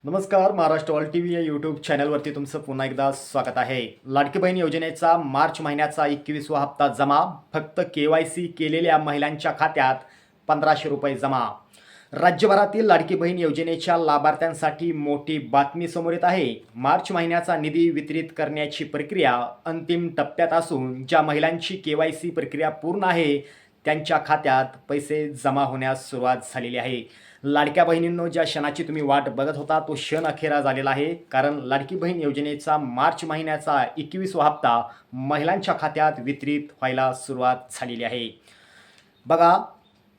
नमस्कार. Maharashtra all T V या YouTube चॅनलवरती तुमचं पुन्हा एकदा स्वागत आहे. लाडकी बहीण योजनेचा मार्च महिन्याचा 21वा हप्ता जमा. फक्त KYC केलेल्या महिलांच्या खात्यात ₹1500 जमा. राज्यभरातील लाडकी बहीण योजनेच्या लाभार्थ्यांसाठी मोठी बातमी समोर येत आहे. मार्च महिन्याचा निधी वितरित करण्याची प्रक्रिया अंतिम टप्प्यात असून ज्या महिलांची KYC प्रक्रिया पूर्ण आहे त्यांच्या खात्यात पैसे जमा होण्यास सुरुवात झालेली आहे. लाडक्या बहिणींनो, ज्या क्षणाची तुम्ही वाट बघत होता तो क्षण अखेरा झालेला आहे. कारण लाडकी बहीण योजनेचा मार्च महिन्याचा 21वा हप्ता महिलांच्या खात्यात वितरित व्हायला सुरुवात झालेली आहे. बघा,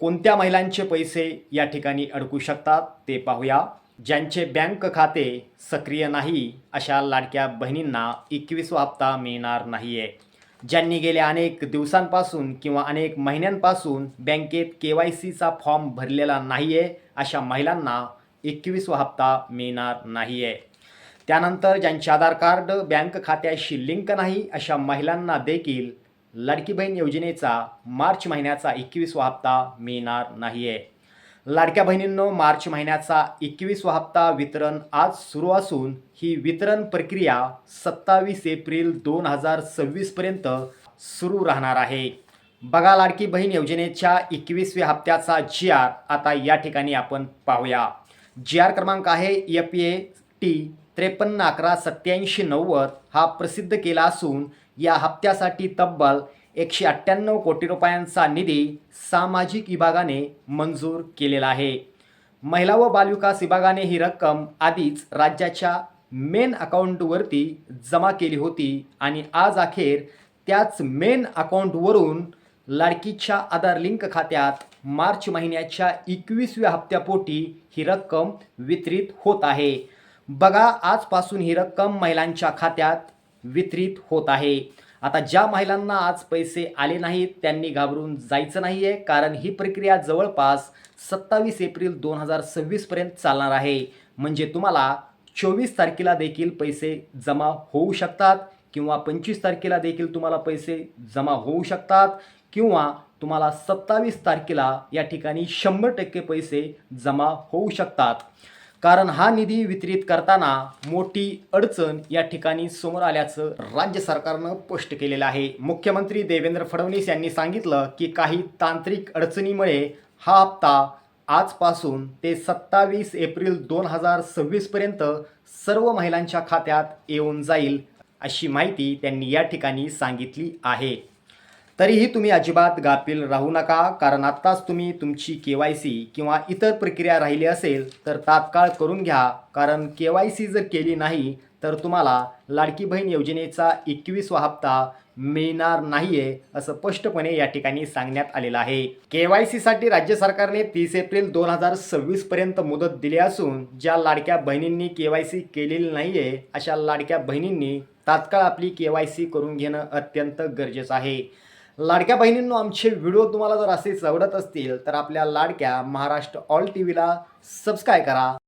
कोणत्या महिलांचे पैसे या ठिकाणी अडकू शकतात ते पाहूया. ज्यांचे बँक खाते सक्रिय नाही अशा लाडक्या बहिणींना 21वा हप्ता मिळणार नाही आहे. ज्यांनी गेल्या अनेक दिवसांपासून किंवा अनेक महिन्यांपासून बँकेत KYCचा फॉर्म भरलेला नाही आहे अशा महिलांना 21वा हप्ता मिळणार नाही आहे. त्यानंतर ज्यांचे आधार कार्ड बँक खात्याशी लिंक नाही अशा महिलांना देखील लाडकी बहीण योजनेचा मार्च महिन्याचा 21वा हप्ता मिळणार नाही आहे. लाडक्या बहिणींनो, मार्च महिन्याचा 21वा हप्ता वितरण आज सुरू असून ही वितरण प्रक्रिया 27 एप्रिल 2026 पर्यंत सुरू राहणार आहे. बघा, लाडकी बहीण योजनेच्या 21व्या हप्त्याचा GR आता या ठिकाणी आपण पाहूया. GR क्रमांक आहे FAT 53118790 हा प्रसिद्ध केला असून या हप्त्यासाठी तब्बल 198 कोटी रुपयांचा निधी सामाजिक विभागाने मंजूर केलेला आहे. महिला व बालविकास विभागाने ही रक्कम आधीच राज्याच्या मेन अकाउंटवरती जमा केली होती आणि आज अखेर त्याच मेन अकाउंटवरून लाडकीच्या आधार लिंक खात्यात मार्च महिन्याच्या 21व्या हप्त्यापोटी ही रक्कम वितरित होत आहे. बघा, आजपासून ही रक्कम महिलांच्या खात्यात वितरित होत आहे. आता ज्या महिलांना आज पैसे आले नाहीत त्यांनी घाबरून जायचं नाही आहे, कारण ही प्रक्रिया जवळपास 27 एप्रिल 2026 पर्यंत चालणार आहे. म्हणजे तुम्हाला 24 तारखेला देखील पैसे जमा होऊ शकतात किंवा 25 तारखेला देखील तुम्हाला पैसे जमा होऊ शकतात किंवा तुम्हाला 27 तारखेला या ठिकाणी 100% पैसे जमा होऊ शकतात. कारण हा निधी वितरित करताना मोठी अडचण या ठिकाणी समोर आल्याचं राज्य सरकारनं स्पष्ट केलेलं आहे. मुख्यमंत्री देवेंद्र फडणवीस यांनी सांगितलं की काही तांत्रिक अडचणीमुळे हा हप्ता आजपासून ते 27 एप्रिल 2026 पर्यंत सर्व महिलांच्या खात्यात येऊन जाईल अशी माहिती त्यांनी या ठिकाणी सांगितली आहे. तरीही तुम्ही अजिबात गाफील राहू नका, कारण आत्ताच तुम्ही तुमची KYC किंवा इतर प्रक्रिया राहिली असेल तर तात्काळ करून घ्या. कारण KYC जर केली नाही तर तुम्हाला लाडकी बहीण योजनेचा 21वा हप्ता मिळणार नाही आहे असं स्पष्टपणे या ठिकाणी सांगण्यात आलेलं आहे. KYCसाठी राज्य सरकारने 30 एप्रिल 2026 पर्यंत मुदत दिली असून ज्या लाडक्या बहिणींनी KYC केलेली नाही आहे अशा लाडक्या बहिणींनी तात्काळ आपली KYC करून घेणं अत्यंत गरजेचं आहे. लाडक्या बहिणींनो, आमचे व्हिडिओ तुम्हाला जर असेच आवडत असतील तर आपल्या लाडक्या महाराष्ट्र ऑल टी व्हीला सबस्क्राईब करा.